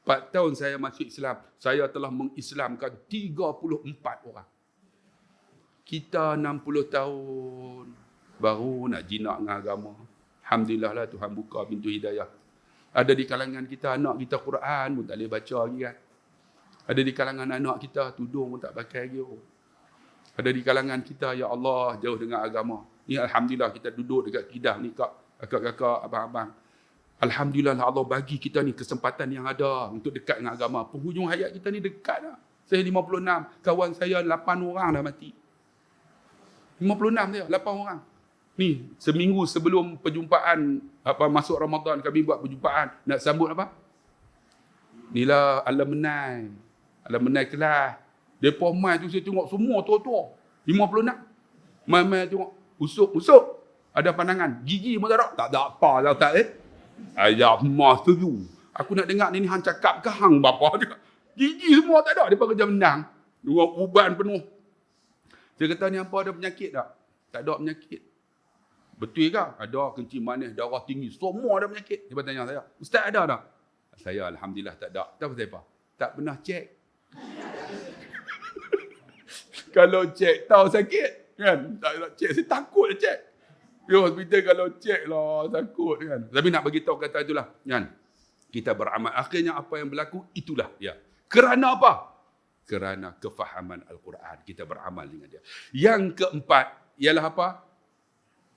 4 tahun saya masuk Islam, saya telah mengislamkan 34 orang. Kita 60 tahun baru nak jinak dengan agama. Alhamdulillah lah Tuhan buka pintu hidayah. Ada di kalangan kita anak kita Quran pun tak boleh baca lagi kan. Ada di kalangan anak kita tudung pun tak pakai lagi. Ada di kalangan kita, ya Allah, jauh dengan agama. Ni Alhamdulillah kita duduk dekat Kedah ni, kakak-kakak, abang-abang. Alhamdulillah Allah bagi kita ni kesempatan yang ada untuk dekat dengan agama. Penghujung hayat kita ni dekat dah. Saya 56, kawan saya 8 orang dah mati. 56 dia, 8 orang. Ni, seminggu sebelum perjumpaan, masuk Ramadan, kami buat perjumpaan. Nak sambut apa? Inilah alumni kelas. Mereka main tu saya tengok semua tua-tua. 56. Main tengok. Usuk. Ada pandangan. Gigi pun tak ada. Tak ada apa lah tak Ayah mah seru. Aku nak dengar ni hang cakap ke hang bapa dia. Gigi semua tak ada. Mereka kerja menang. Dua uban penuh. Saya kata ni apa ada penyakit tak? Tak ada penyakit. Betul ke? Ada kencing manis, darah tinggi. Semua ada penyakit. Dia tanya saya. Ustaz ada tak? Saya Alhamdulillah tak ada. Tak pasal apa? Tak pernah cek. Kalau cek tahu sakit. Kan? Tak nak cek. Saya takut nak cek. Di hospital kalau cek lah, takut kan. Tapi nak bagi tahu kata itulah. Kan? Kita beramal. Akhirnya apa yang berlaku, itulah. Ya. Kerana apa? Kerana kefahaman Al-Quran. Kita beramal dengan dia. Yang keempat, ialah apa?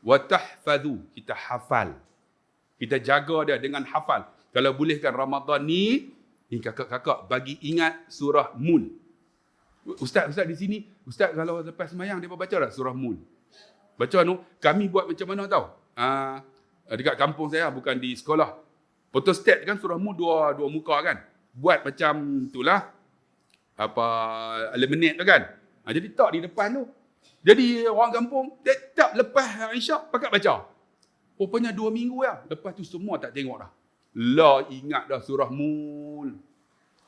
Watahfadhu. Kita hafal. Kita jaga dia dengan hafal. Kalau bolehkan Ramadan ni kakak-kakak bagi ingat surah Mul. Ustaz di sini, Ustaz kalau lepas semayang dia baca tak surah Mul? Baca kami buat macam mana tahu? Dekat kampung saya, bukan di sekolah. Photostat kan surah Mul dua muka kan? Buat macam itulah laminate tu kan? Jadi tak di depan tu. Jadi orang kampung tetap lepas Isyak pakat baca. Rupanya 2 minggu ya. Lepas tu semua tak tengok dah. Ingat dah surah Mul.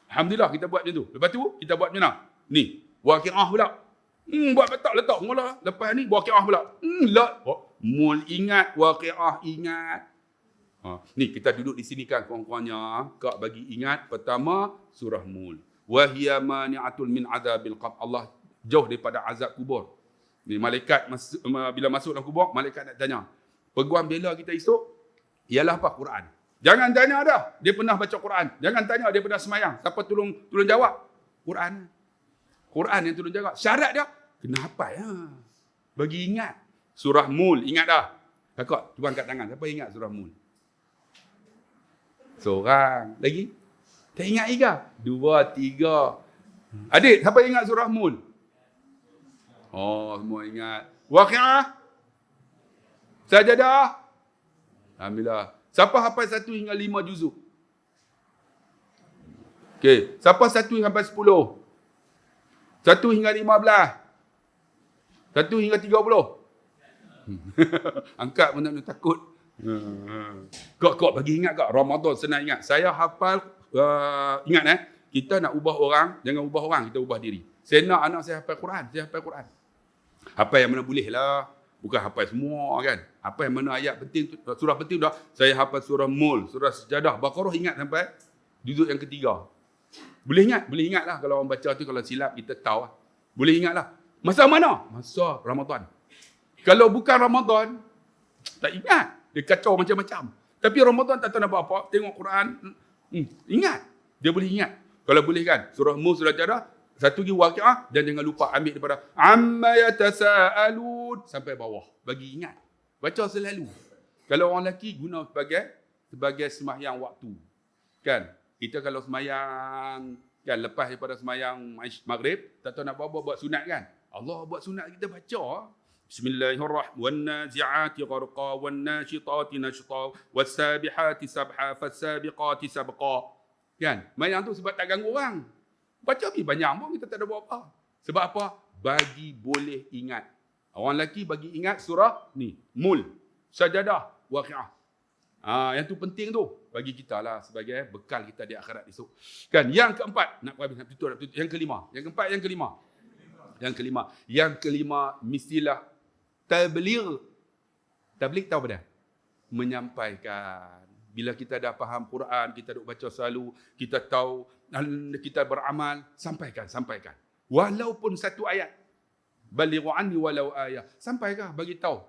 Alhamdulillah kita buat macam tu. Lepas tu kita buat macam mana? Ni, Waqiah pula. Buat letak mula. Lepas ni Waqiah pula. Mul ingat, Waqiah ingat. Ni kita duduk di sini kan kawan-kawannya. Kak bagi ingat pertama surah Mul. Wa hiya mani'atul min adzabil qabr. Allah jauh daripada azab kubur. Ni malaikat bila masuk dalam kubur, malaikat nak tanya. Peguam bela kita esok ialah apa? Quran. Jangan tanya dah dia pernah baca Quran. Jangan tanya dia pernah semayang. Siapa tolong jawab? Quran. Quran yang tolong jawab. Syarat dia kenapa ya? Bagi ingat. Surah Mul ingat dah. Kakak cuba angkat tangan. Siapa ingat surah Mul? Seorang. Lagi? Tak ingat juga? 2, 3. Adik, siapa ingat surah Mul? Oh, semua ingat. Waqiah? Sajadah? Alhamdulillah. Siapa hafal 1 hingga 5 juzuk? Okey. Siapa 1 sampai 10? 1 hingga 15? 1 hingga 30? Angkat pun tak takut. Kak bagi ingat kak. Ramadan senang ingat. Saya hafal, ingat kita nak ubah orang, jangan ubah orang, kita ubah diri. Saya nak anak saya hafal Quran, saya hafal Quran. Hafal yang mana boleh lah. Bukan hafal semua kan. Hafal yang mana ayat penting, surah penting dah. Saya hafal surah Mul, surah Sejadah, Baqarah ingat sampai juzuk yang ketiga. Boleh ingat? Boleh ingat lah. Kalau orang baca tu, kalau silap kita tahu lah. Boleh ingat lah. Masa mana? Masa Ramadan. Kalau bukan Ramadan, tak ingat. Dia kacau macam-macam. Tapi Ramadan tak tahu nak buat apa. Tengok Quran, ingat. Dia boleh ingat. Kalau boleh kan. Surah Mul, surah Sejadah, satu lagi Waqiah, dan jangan lupa ambil daripada amma yatasaalun sampai bawah. Bagi ingat. Baca selalu. Kalau orang lelaki guna sebagai sembahyang waktu. Kan? Kita kalau sembahyang kan lepas daripada sembahyang maghrib, tak tahu nak buat sunat kan? Allah buat sunat kita baca. Bismillahirrahmanirrahim. Wan-nazi'ati gharqa wan-nashitati nashta was-sabihati sabha fas-sabiqati sabqa. Kan? Sembahyang tu sebab tak ganggu orang. Baca lebih banyak pun kita tak ada buat apa. Sebab apa? Bagi boleh ingat. Orang lelaki bagi ingat surah ni. Mul. Sajadah. Waqiah. Yang tu penting tu. Bagi kita lah sebagai bekal kita di akhirat esok. Kan? Yang keempat. Nak tutup. Yang kelima. Yang keempat, yang kelima. Yang kelima mestilah tabligh. Tabligh tahu apa dia? Menyampaikan. Bila kita dah faham Quran, kita duk baca selalu, kita tahu, kita beramal, sampaikan. Walaupun satu ayat. Balighu anni walau ayat. Sampaikan, bagi tahu.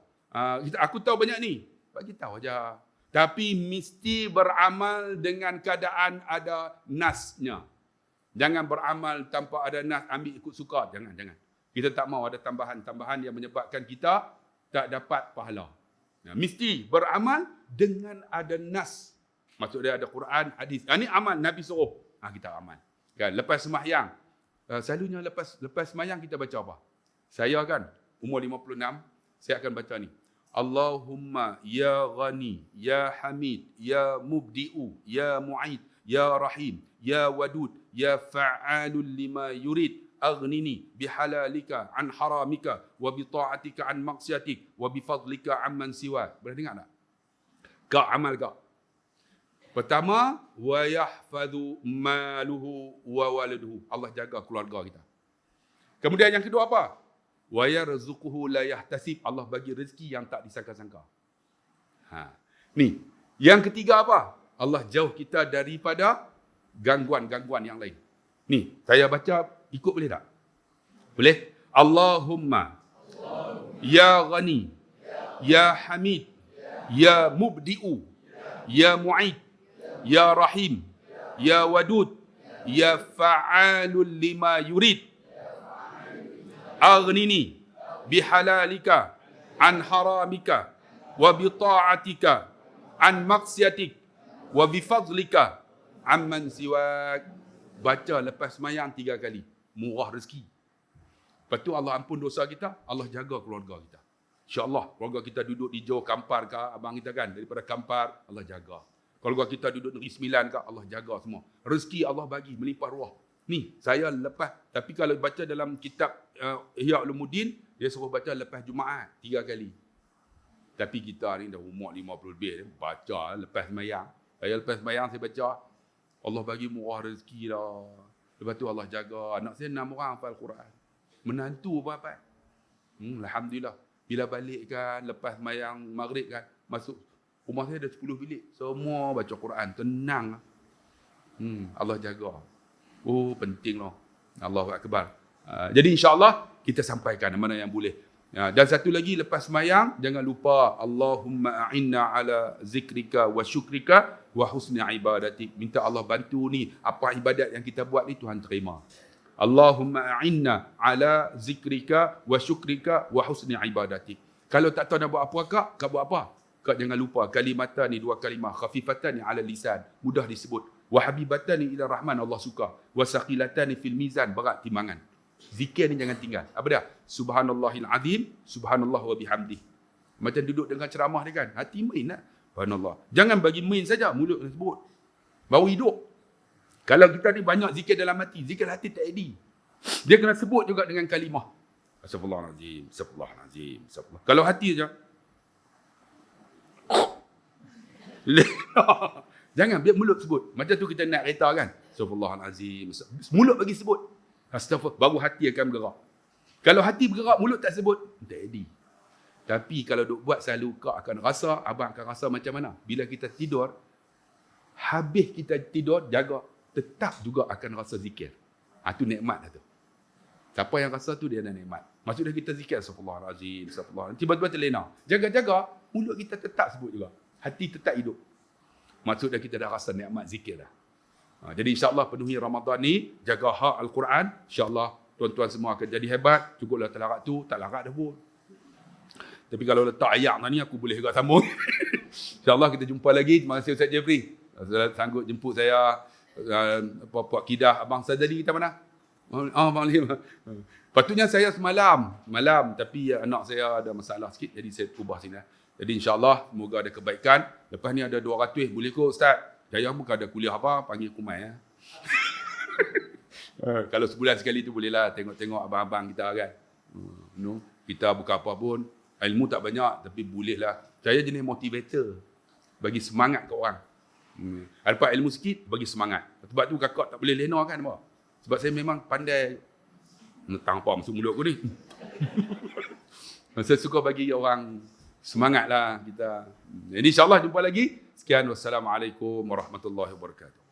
Aku tahu banyak ni. Bagi tahu aja. Tapi mesti beramal dengan keadaan ada nasnya. Jangan beramal tanpa ada nas, ambil ikut suka. Jangan. Kita tak mahu ada tambahan-tambahan yang menyebabkan kita tak dapat pahala. Mesti beramal dengan ada nas. Maksud dia ada Quran, hadis. Ini amal Nabi suruh. Kita amal. Kan? Lepas sembahyang. Selalunya lepas sembahyang kita baca apa? Saya kan, umur 56, saya akan baca ni. Allahumma ya ghani, ya hamid, ya mubdi'u, ya mu'id, ya rahim, ya wadud, ya fa'alul lima yurid. Aghnini bihalalika an haramika wa bi ta'atika an maksiatik wa bi fadlika amman siwa. Boleh dengar tak? Kak amal kak. Pertama, wa yahfadhu maluhu wa waladuhu. Allah jaga keluarga kita. Kemudian yang kedua apa? Wa yarzuquhu la yahtasib. Allah bagi rezeki yang tak disangka-sangka. Ni. Yang ketiga apa? Allah jauh kita daripada gangguan-gangguan yang lain. Ni, saya baca ikut boleh tak? Boleh? Allahumma Ya Ghani, Ya Hamid, Ya Mubdi'u, Ya Mu'id, Ya Rahim, Ya Wadud, Ya Fa'alul lima yurid. Aghnini bihalalika an haramika wa bita'atika an maksiatik wa bifadlika amman siwak. Baca lepas semayang 3 kali. Murah rezeki. Lepas tu Allah ampun dosa kita, Allah jaga keluarga kita. InsyaAllah keluarga kita duduk di Johor Kampar ke, abang kita kan, daripada Kampar, Allah jaga. Keluarga kita duduk Negeri Sembilan ke, Allah jaga semua. Rezeki Allah bagi, melimpah ruah. Ni, saya lepas. Tapi kalau baca dalam kitab Ihya Ulumuddin, dia suruh baca lepas Jumaat 3 kali. Tapi kita ni dah umur 50 lebih, baca lepas semayang. Saya lepas semayang saya baca, Allah bagi murah rezeki dah. Lepas tu Allah jaga. Anak saya 6 orang hafal Quran. Menantu apa-apa. Alhamdulillah. Bila balik kan, lepas semayang maghrib kan, masuk rumah saya ada 10 bilik. Semua baca Quran. Tenang. Allah jaga. Oh, penting lah. Allahu Akbar. Jadi insyaAllah, kita sampaikan mana yang boleh. Dan satu lagi, lepas semayang, jangan lupa Allahumma a'inna ala zikrika wa syukrika wa husni ibadatik. Minta Allah bantu ni. Apa ibadat yang kita buat ni, Tuhan terima. Allahumma a'inna ala zikrika wa syukrika wa husni ibadatik. Kalau tak tahu nak buat apa kak buat apa? Kak jangan lupa kalimatan ni 2 kalimah khafifatan ni ala lisan, mudah disebut. Wa habibatan ni ila rahman, Allah suka. Wa saqilatan ni fil mizan, berat timbangan. Zikir ni jangan tinggal. Apa dia? Subhanallahil azim, subhanallah wa bihamdih. Macam duduk dengan ceramah dia kan, hati main lah. Subhanallah. Jangan bagi main saja, mulut sebut. Baru hidup. Kalau kita ni banyak zikir dalam hati, zikir hati tak edi. Dia kena sebut juga dengan kalimah. Astaghfirullahalazim, astaghfirullahalazim, astaghfirullah. Kalau hati saja. Jangan, biar mulut sebut. Macam tu kita naik kereta kan. Astaghfirullahalazim. Mulut bagi sebut. Astaghfirullah. Baru hati akan bergerak. Kalau hati bergerak, mulut tak sebut, tak edi. Tapi kalau duk buat selalu, kau akan rasa, abang akan rasa macam mana? Bila kita tidur, habis kita tidur, jaga, tetap juga akan rasa zikir. Itu nikmat lah tu. Siapa yang rasa tu dia ada nikmat. Maksudnya kita zikir, astaghfirullahalazim, astaghfirullah. Tiba-tiba terlena. Jaga-jaga, mulut kita tetap sebut juga. Hati tetap hidup. Maksudnya kita dah rasa nikmat zikir dah. Jadi insyaAllah penuhi Ramadan ni, jaga hak Al-Quran. InsyaAllah tuan-tuan semua akan jadi hebat. Cukuplah terlarat tu, tak larat dah pun. Tapi kalau letak ayat ni, aku boleh juga sambung. InsyaAllah kita jumpa lagi. Terima kasih Ustaz Jeffrey. Sanggup jemput saya. Puak Kidah, Abang Sadali kita mana? Abang Lim. Patutnya saya semalam. Tapi anak saya ada masalah sikit. Jadi saya ubah sini. Jadi insyaAllah, semoga ada kebaikan. Lepas ni ada 200. Boleh ke Ustaz? Saya bukan ada kuliah apa, panggil kumai ya. Kalau sebulan sekali tu bolehlah tengok-tengok abang-abang kita kan. Kita bukan apa pun, ilmu tak banyak tapi bolehlah. Saya jenis motivator, bagi semangat ke orang. Dapat ilmu sikit, bagi semangat. Sebab tu kakak tak boleh lena kan apa? Sebab saya memang pandai netang apa masuk mulut aku ni. Saya suka bagi orang semangat lah kita. Jadi insyaAllah jumpa lagi. Sekian, wassalamualaikum warahmatullahi wabarakatuh.